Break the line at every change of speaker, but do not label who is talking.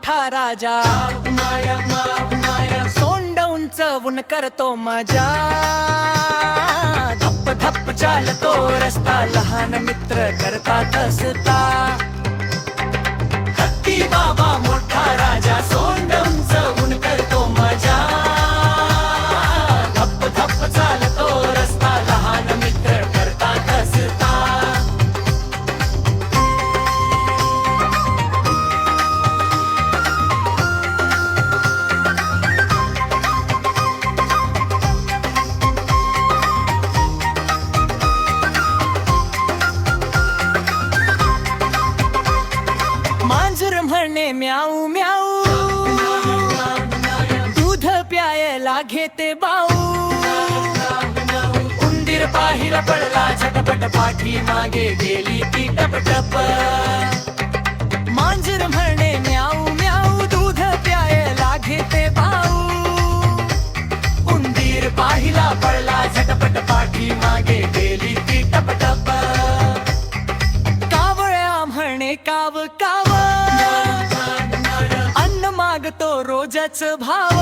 मोठा राजा सोंड उंचवून करतो मजा धप्प धप्प चालतो रस्ता लहान मित्र करतात असता हत्ती बाबा मोठा राजा सोंड उंचवून करतो मजा धप्प धप्प चालतो रस्ता लहान मित्र करतात असता मांजर म्हणे म्याऊ म्याऊ दूध प्यायला घेते बाऊ उंदीर पाहिला पडला झटपट पाठी मागे गेली ती टपटप मांजर म्हणे म्याऊ म्याऊ दूध प्यायला घेते बाऊ उंदीर पाहिला पडला झटपट पाठी मागे गेली ती टपटप कावळ्या म्हणे काव काव अन्न मागतो रोजच भाव